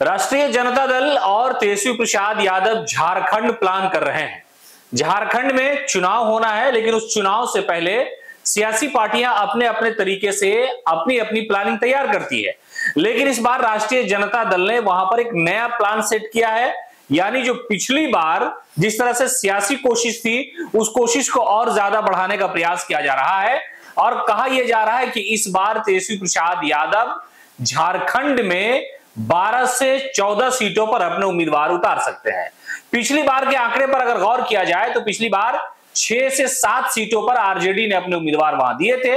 राष्ट्रीय जनता दल और तेजस्वी प्रसाद यादव झारखंड प्लान कर रहे हैं। झारखंड में चुनाव होना है, लेकिन उस चुनाव से पहले सियासी पार्टियां अपने अपने तरीके से अपनी अपनी प्लानिंग तैयार करती है। लेकिन इस बार राष्ट्रीय जनता दल ने वहां पर एक नया प्लान सेट किया है। यानी जो पिछली बार जिस तरह से सियासी कोशिश थी, उस कोशिश को और ज्यादा बढ़ाने का प्रयास किया जा रहा है और कहा यह जा रहा है कि इस बार तेजस्वी प्रसाद यादव झारखंड में 12 से 14 सीटों पर अपने उम्मीदवार उतार सकते हैं। पिछली बार के आंकड़े पर अगर गौर किया जाए तो पिछली बार 6 से 7 सीटों पर आरजेडी ने अपने उम्मीदवार वहां दिए थे।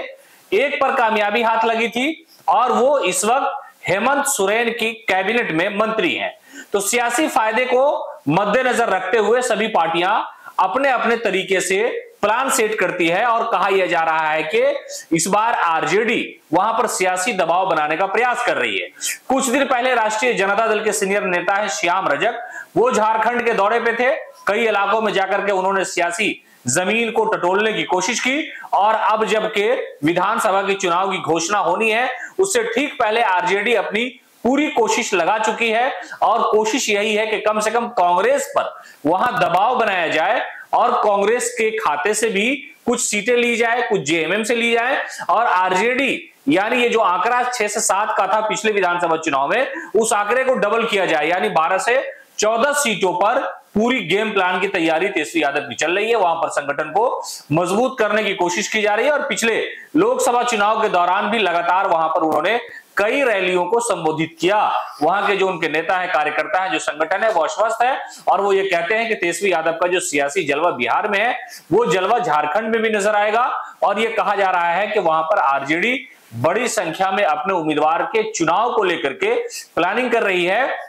एक पर कामयाबी हाथ लगी थी और वो इस वक्त हेमंत सोरेन की कैबिनेट में मंत्री हैं। तो सियासी फायदे को मद्देनजर रखते हुए सभी पार्टियां अपने अपने तरीके से प्लान सेट करती है और कहा यह जा रहा है कि इस बार आरजेडी वहां पर सियासी दबाव बनाने का प्रयास कर रही है। कुछ दिन पहले राष्ट्रीय जनता दल के सीनियर नेता है श्याम रजक, वो झारखंड के दौरे पे थे। कई इलाकों में जाकर के उन्होंने सियासी जमीन को टटोलने की कोशिश की और अब जबकि विधानसभा के चुनाव की घोषणा होनी है, उससे ठीक पहले आरजेडी अपनी पूरी कोशिश लगा चुकी है और कोशिश यही है कि कम से कम कांग्रेस पर वहां दबाव बनाया जाए और कांग्रेस के खाते से भी कुछ सीटें ली जाए, कुछ जेएमएम से ली जाए और आरजेडी यानी ये जो आंकड़ा 6 से 7 का था पिछले विधानसभा चुनाव में, उस आंकड़े को डबल किया जाए। यानी 12 से 14 सीटों पर पूरी गेम प्लान की तैयारी तेजस्वी यादव की चल रही है। वहां पर संगठन को मजबूत करने की कोशिश की जा रही है और पिछले लोकसभा चुनाव के दौरान भी लगातार वहां पर उन्होंने कई रैलियों को संबोधित किया। वहां के जो उनके नेता है, कार्यकर्ता है, जो संगठन है, वो आश्वस्त है और वो ये कहते हैं कि तेजस्वी यादव का जो सियासी जलवा बिहार में है, वो जलवा झारखंड में भी नजर आएगा और ये कहा जा रहा है कि वहां पर आरजेडी बड़ी संख्या में अपने उम्मीदवार के चुनाव को लेकर के प्लानिंग कर रही है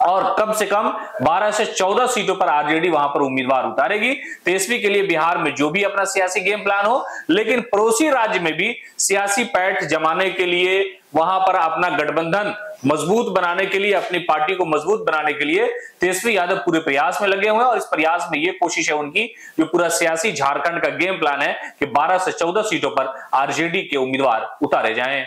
और कम से कम 12 से 14 सीटों पर आरजेडी वहां पर उम्मीदवार उतारेगी। तेजस्वी के लिए बिहार में जो भी अपना सियासी गेम प्लान हो, लेकिन पड़ोसी राज्य में भी सियासी पैठ जमाने के लिए, वहां पर अपना गठबंधन मजबूत बनाने के लिए, अपनी पार्टी को मजबूत बनाने के लिए तेजस्वी यादव पूरे प्रयास में लगे हुए हैं और इस प्रयास में ये कोशिश है उनकी, जो पूरा सियासी झारखंड का गेम प्लान है कि 12 से 14 सीटों पर आरजेडी के उम्मीदवार उतारे जाएं।